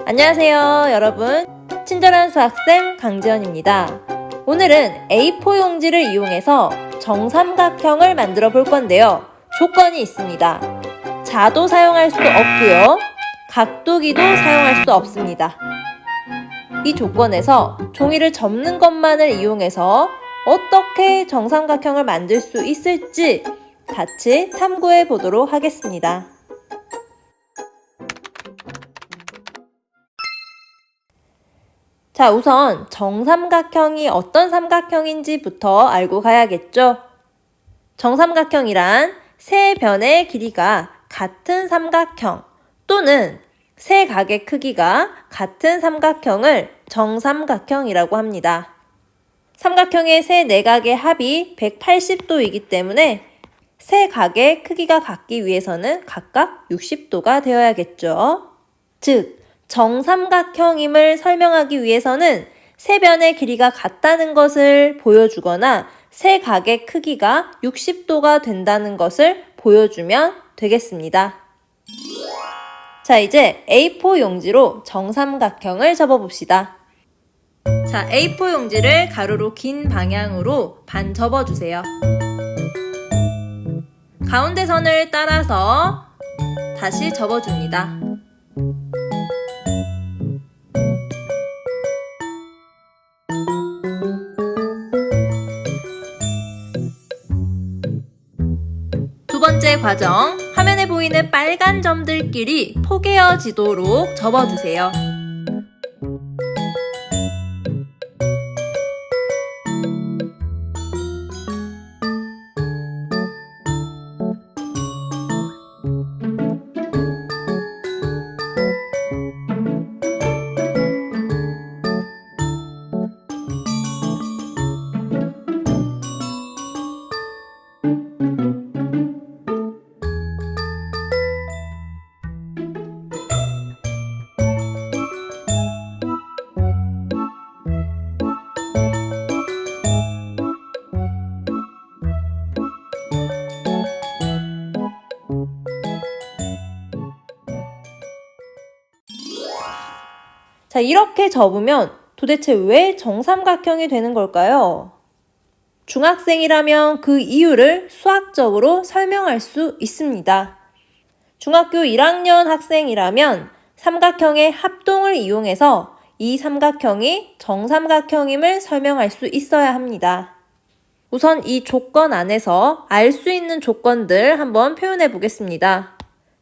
안녕하세요, 여러분. 친절한 수학쌤 강지연입니다. 오늘은 A4 용지를 이용해서 정삼각형을 만들어 볼 건데요. 조건이 있습니다. 자도 사용할 수 없고요. 각도기도 사용할 수 없습니다. 이 조건에서 종이를 접는 것만을 이용해서 어떻게 정삼각형을 만들 수 있을지 같이 탐구해 보도록 하겠습니다. 자, 우선 정삼각형이 어떤 삼각형인지부터 알고 가야겠죠? 정삼각형이란 세 변의 길이가 같은 삼각형 또는 세 각의 크기가 같은 삼각형을 정삼각형이라고 합니다. 삼각형의 세 내각의 합이 180도이기 때문에 세 각의 크기가 같기 위해서는 각각 60도가 되어야겠죠. 즉, 정삼각형임을 설명하기 위해서는 세 변의 길이가 같다는 것을 보여주거나 세 각의 크기가 60도가 된다는 것을 보여주면 되겠습니다. 자, 이제 A4 용지로 정삼각형을 접어봅시다. 자, A4 용지를 가로로 긴 방향으로 반 접어주세요. 가운데 선을 따라서 다시 접어줍니다. 두 번째 과정, 화면에 보이는 빨간 점들끼리 포개어지도록 접어주세요. 자, 이렇게 접으면 도대체 왜 정삼각형이 되는 걸까요? 중학생이라면 그 이유를 수학적으로 설명할 수 있습니다. 중학교 1학년 학생이라면 삼각형의 합동을 이용해서 이 삼각형이 정삼각형임을 설명할 수 있어야 합니다. 우선 이 조건 안에서 알 수 있는 조건들 한번 표현해 보겠습니다.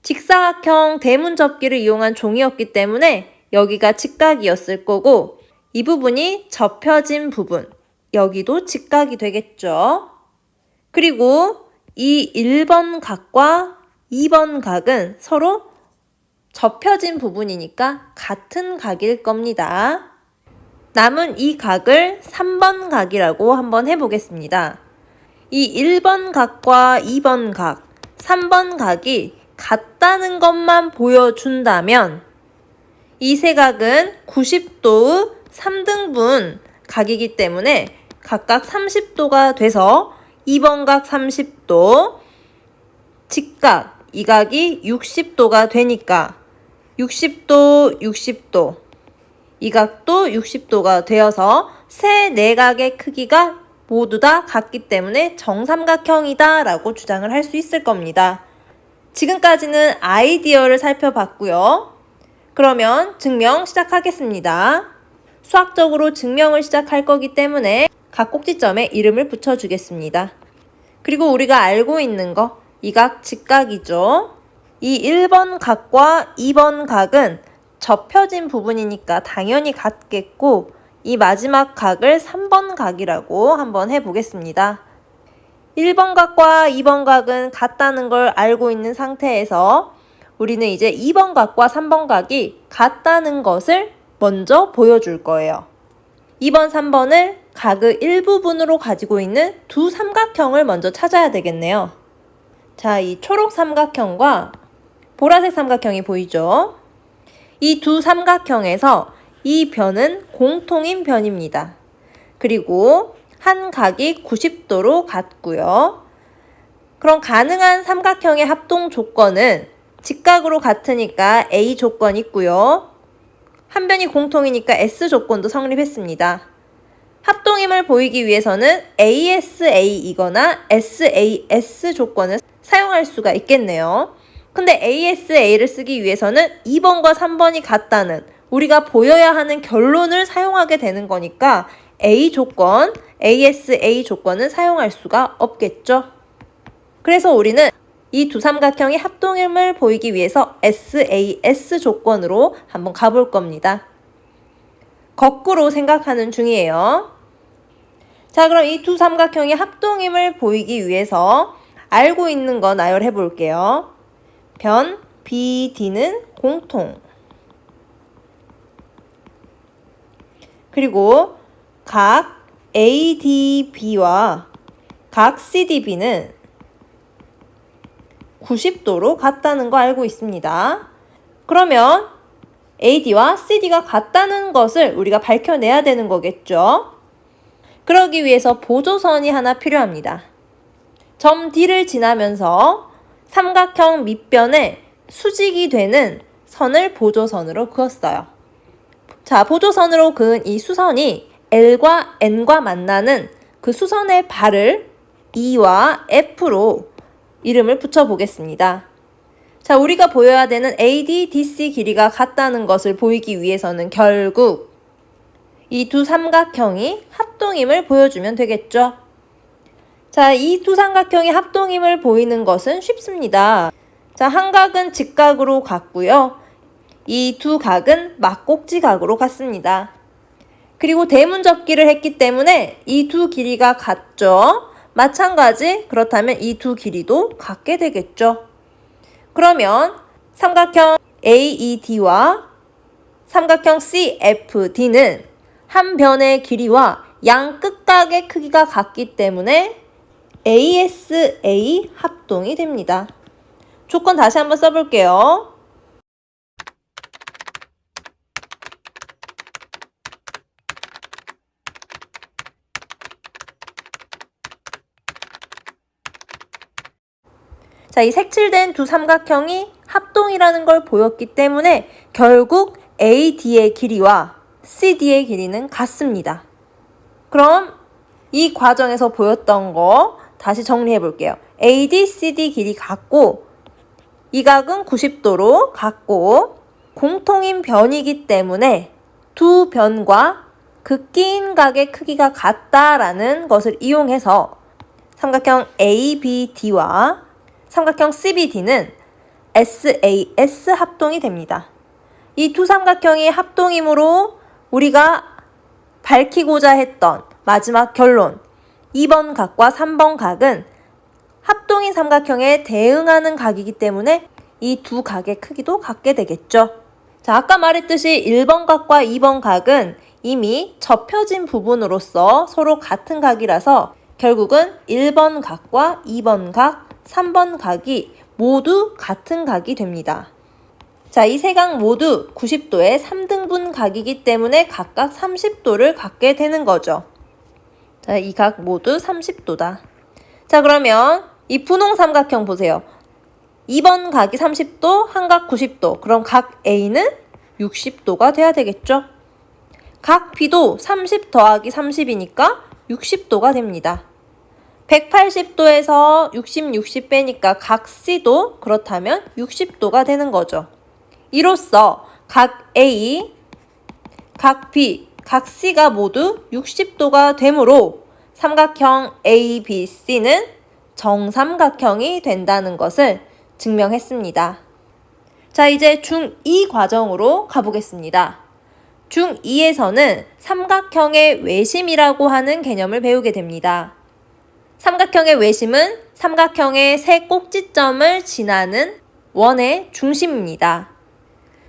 직사각형 대문 접기를 이용한 종이였기 때문에 여기가 직각이었을 거고, 이 부분이 접혀진 부분, 여기도 직각이 되겠죠. 그리고 이 1번 각과 2번 각은 서로 접혀진 부분이니까 같은 각일 겁니다. 남은 이 각을 3번 각이라고 한번 해보겠습니다. 이 1번 각과 2번 각, 3번 각이 같다는 것만 보여준다면 이 세 각은 90도의 3등분 각이기 때문에 각각 30도가 돼서 2번 각 30도, 직각 이 각이 60도가 되니까 60도, 60도, 이 각도 60도가 되어서 세 내각의 크기가 모두 다 같기 때문에 정삼각형이다 라고 주장을 할 수 있을 겁니다. 지금까지는 아이디어를 살펴봤고요. 그러면 증명 시작하겠습니다. 수학적으로 증명을 시작할 거기 때문에 각 꼭지점에 이름을 붙여주겠습니다. 그리고 우리가 알고 있는 거, 이 각 직각이죠. 이 1번 각과 2번 각은 접혀진 부분이니까 당연히 같겠고, 이 마지막 각을 3번 각이라고 한번 해보겠습니다. 1번 각과 2번 각은 같다는 걸 알고 있는 상태에서 우리는 이제 2번 각과 3번 각이 같다는 것을 먼저 보여줄 거예요. 2번, 3번을 각의 일부분으로 가지고 있는 두 삼각형을 먼저 찾아야 되겠네요. 자, 이 초록 삼각형과 보라색 삼각형이 보이죠? 이 두 삼각형에서 이 변은 공통인 변입니다. 그리고 한 각이 90도로 같고요. 그럼 가능한 삼각형의 합동 조건은 직각으로 같으니까 A 조건 있고요. 한 변이 공통이니까 S 조건도 성립했습니다. 합동임을 보이기 위해서는 ASA이거나 SAS 조건을 사용할 수가 있겠네요. 근데 ASA를 쓰기 위해서는 2번과 3번이 같다는 우리가 보여야 하는 결론을 사용하게 되는 거니까 A 조건, ASA 조건은 사용할 수가 없겠죠. 그래서 우리는 이 두 삼각형이 합동임을 보이기 위해서 SAS 조건으로 한번 가볼 겁니다. 거꾸로 생각하는 중이에요. 자, 그럼 이 두 삼각형이 합동임을 보이기 위해서 알고 있는 거 나열해 볼게요. 변 BD는 공통. 그리고 각 ADB와 각 CDB는 90도로 같다는 거 알고 있습니다. 그러면 AD와 CD가 같다는 것을 우리가 밝혀내야 되는 거겠죠. 그러기 위해서 보조선이 하나 필요합니다. 점 D를 지나면서 삼각형 밑변에 수직이 되는 선을 보조선으로 그었어요. 자, 보조선으로 그은 이 수선이 L과 N과 만나는 그 수선의 발을 E와 F로 이름을 붙여보겠습니다. 자, 우리가 보여야 되는 AD, DC 길이가 같다는 것을 보이기 위해서는 결국 이 두 삼각형이 합동임을 보여주면 되겠죠. 자, 이 두 삼각형이 합동임을 보이는 것은 쉽습니다. 자, 한 각은 직각으로 같고요. 이 두 각은 막꼭지각으로 같습니다. 그리고 대문접기를 했기 때문에 이 두 길이가 같죠. 마찬가지 그렇다면 이 두 길이도 같게 되겠죠. 그러면 삼각형 AED와 삼각형 CFD는 한 변의 길이와 양 끝각의 크기가 같기 때문에 ASA 합동이 됩니다. 조건 다시 한번 써볼게요. 자, 이 색칠된 두 삼각형이 합동이라는 걸 보였기 때문에 결국 AD의 길이와 CD의 길이는 같습니다. 그럼 이 과정에서 보였던 거 다시 정리해 볼게요. AD, CD 길이 같고 이 각은 90도로 같고 공통인 변이기 때문에 두 변과 그 끼인 각의 크기가 같다라는 것을 이용해서 삼각형 ABD와 삼각형 CBD는 SAS 합동이 됩니다. 이 두 삼각형이 합동이므로 우리가 밝히고자 했던 마지막 결론 2번 각과 3번 각은 합동인 삼각형에 대응하는 각이기 때문에 이 두 각의 크기도 같게 되겠죠. 자, 아까 말했듯이 1번 각과 2번 각은 이미 접혀진 부분으로서 서로 같은 각이라서 결국은 1번 각과 2번 각, 3번 각이 모두 같은 각이 됩니다. 자, 이 세 각 모두 90도의 3등분 각이기 때문에 각각 30도를 갖게 되는 거죠. 자, 이 각 모두 30도다. 자, 그러면 이 분홍 삼각형 보세요. 2번 각이 30도, 한 각 90도. 그럼 각 A는 60도가 돼야 되겠죠? 각 B도 30 더하기 30이니까 60도가 됩니다. 180도에서 60 빼니까 각 C도 그렇다면 60도가 되는 거죠. 이로써 각 A, 각 B, 각 C가 모두 60도가 되므로 삼각형 ABC는 정삼각형이 된다는 것을 증명했습니다. 자, 이제 중2 과정으로 가보겠습니다. 중2에서는 삼각형의 외심이라고 하는 개념을 배우게 됩니다. 삼각형의 외심은 삼각형의 세 꼭지점을 지나는 원의 중심입니다.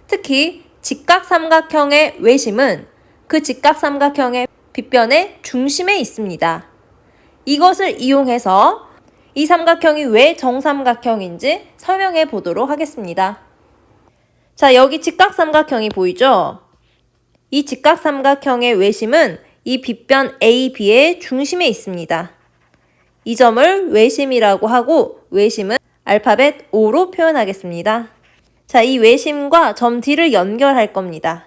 특히 직각삼각형의 외심은 그 직각삼각형의 빗변의 중심에 있습니다. 이것을 이용해서 이 삼각형이 왜 정삼각형인지 설명해 보도록 하겠습니다. 자, 여기 직각삼각형이 보이죠? 이 직각삼각형의 외심은 이 빗변 AB의 중심에 있습니다. 이 점을 외심이라고 하고 외심은 알파벳 O로 표현하겠습니다. 자, 이 외심과 점 D를 연결할 겁니다.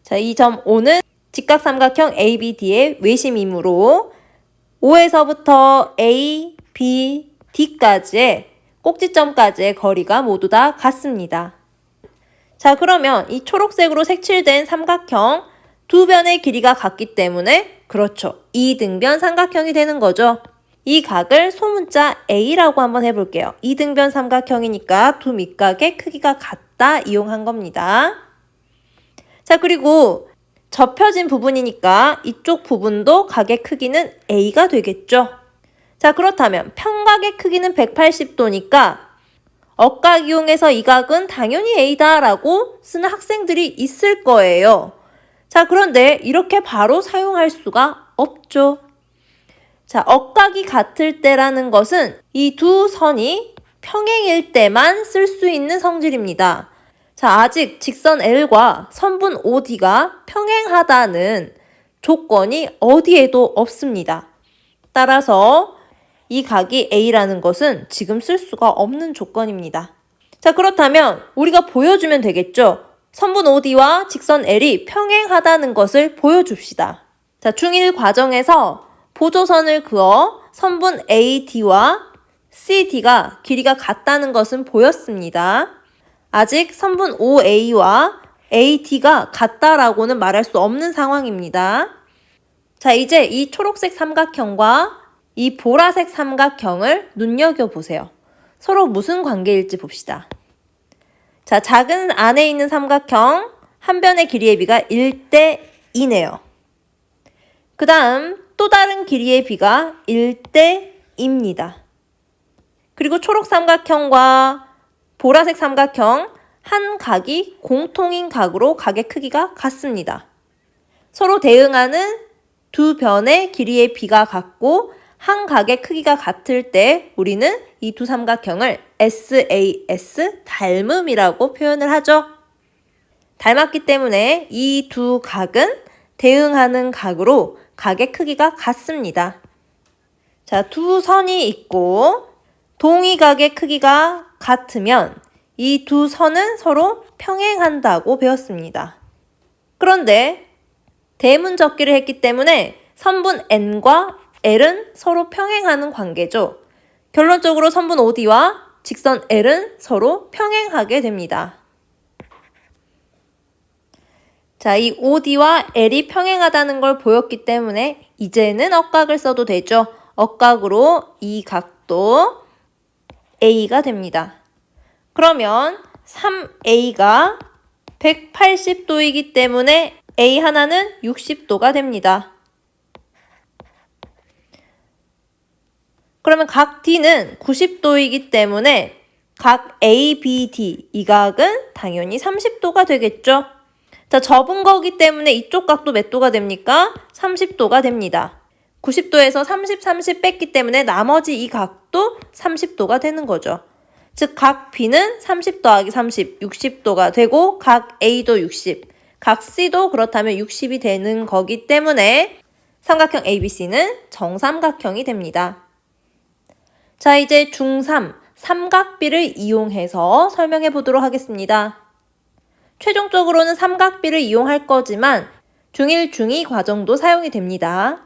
자, 이 점 O는 직각삼각형 ABD의 외심이므로 O에서부터 A, B, D까지의 꼭지점까지의 거리가 모두 다 같습니다. 자, 그러면 이 초록색으로 색칠된 삼각형 두 변의 길이가 같기 때문에 그렇죠. 이등변 삼각형이 되는 거죠. 이 각을 소문자 A라고 한번 해볼게요. 이등변 삼각형이니까 두 밑각의 크기가 같다 이용한 겁니다. 자, 그리고 접혀진 부분이니까 이쪽 부분도 각의 크기는 A가 되겠죠. 자, 그렇다면 평각의 크기는 180도니까 억각 이용해서 이 각은 당연히 A다 라고 쓰는 학생들이 있을 거예요. 자, 그런데 이렇게 바로 사용할 수가 없죠. 자, 억각이 같을 때라는 것은 이 두 선이 평행일 때만 쓸 수 있는 성질입니다. 자, 아직 직선 L과 선분 OD가 평행하다는 조건이 어디에도 없습니다. 따라서 이 각이 A라는 것은 지금 쓸 수가 없는 조건입니다. 자, 그렇다면 우리가 보여주면 되겠죠? 선분 OD와 직선 L이 평행하다는 것을 보여줍시다. 자, 중1 과정에서 보조선을 그어 선분 AD와 CD가 길이가 같다는 것은 보였습니다. 아직 선분 OA와 AD가 같다라고는 말할 수 없는 상황입니다. 자, 이제 이 초록색 삼각형과 이 보라색 삼각형을 눈여겨보세요. 서로 무슨 관계일지 봅시다. 자, 작은 안에 있는 삼각형 한 변의 길이의 비가 1대 2네요. 그 다음 또 다른 길이의 비가 1대 2입니다. 그리고 초록 삼각형과 보라색 삼각형 한 각이 공통인 각으로 각의 크기가 같습니다. 서로 대응하는 두 변의 길이의 비가 같고 한 각의 크기가 같을 때 우리는 이 두 삼각형을 SAS 닮음이라고 표현을 하죠. 닮았기 때문에 이 두 각은 대응하는 각으로 각의 크기가 같습니다. 자, 두 선이 있고 동의각의 크기가 같으면 이 두 선은 서로 평행한다고 배웠습니다. 그런데 대문 접기를 했기 때문에 선분 N과 L은 서로 평행하는 관계죠. 결론적으로 선분 OD와 직선 L은 서로 평행하게 됩니다. 자, 이 OD와 L이 평행하다는 걸 보였기 때문에 이제는 억각을 써도 되죠. 억각으로 이 각도 A가 됩니다. 그러면 3A가 180도이기 때문에 A 하나는 60도가 됩니다. 그러면 각 D는 90도이기 때문에 각 ABD 이 각은 당연히 30도가 되겠죠. 자, 접은 거기 때문에 이쪽 각도 몇 도가 됩니까? 30도가 됩니다. 90도에서 30 뺐기 때문에 나머지 이 각도 30도가 되는 거죠. 즉, 각 B는 30 더하기 30, 60도가 되고 각 A도 60, 각 C도 그렇다면 60이 되는 거기 때문에 삼각형 ABC는 정삼각형이 됩니다. 자, 이제 중3 삼각비를 이용해서 설명해 보도록 하겠습니다. 최종적으로는 삼각비를 이용할 거지만 중1, 중2 과정도 사용이 됩니다.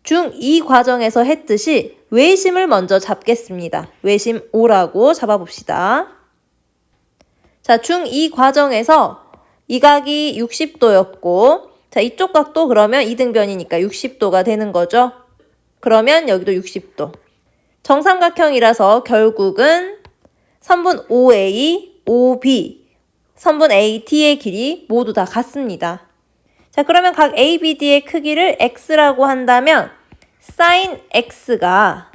중2 과정에서 했듯이 외심을 먼저 잡겠습니다. 외심 O라고 잡아봅시다. 자, 중2 과정에서 이 각이 60도였고 자, 이쪽 각도 그러면 이등변이니까 60도가 되는 거죠. 그러면 여기도 60도. 정삼각형이라서 결국은 선분 OA, OB, 선분 AT의 길이 모두 다 같습니다. 자, 그러면 각 ABD의 크기를 X라고 한다면 sin X가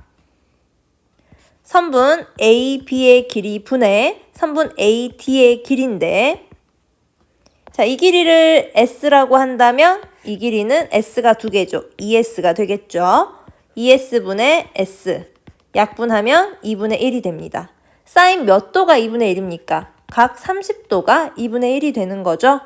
선분 AB의 길이 분의 선분 AT의 길인데 자, 이 길이를 S라고 한다면 이 길이는 S가 두 개죠. 2S가 되겠죠. 2S분의 S 약분하면 2분의 1이 됩니다. 사인 몇 도가 2분의 1입니까? 각 30도가 2분의 1이 되는 거죠.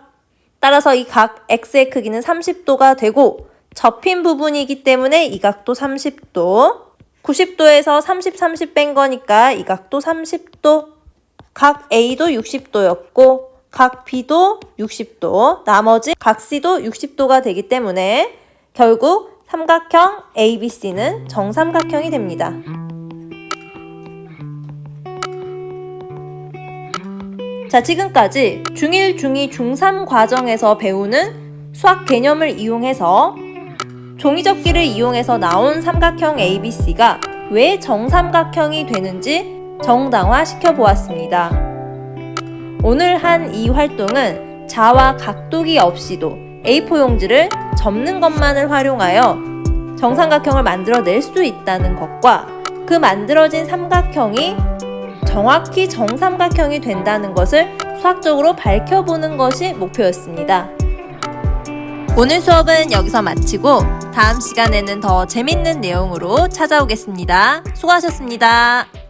따라서 이 각 X의 크기는 30도가 되고 접힌 부분이기 때문에 이 각도 30도, 90도에서 30 뺀 거니까 이 각도 30도, 각 A도 60도였고 각 B도 60도, 나머지 각 C도 60도가 되기 때문에 결국 삼각형 ABC는 정삼각형이 됩니다. 자, 지금까지 중1, 중2, 중3 과정에서 배우는 수학 개념을 이용해서 종이접기를 이용해서 나온 삼각형 ABC가 왜 정삼각형이 되는지 정당화 시켜보았습니다. 오늘 한 이 활동은 자와 각도기 없이도 A4 용지를 접는 것만을 활용하여 정삼각형을 만들어낼 수 있다는 것과 그 만들어진 삼각형이 정확히 정삼각형이 된다는 것을 수학적으로 밝혀보는 것이 목표였습니다. 오늘 수업은 여기서 마치고 다음 시간에는 더 재밌는 내용으로 찾아오겠습니다. 수고하셨습니다.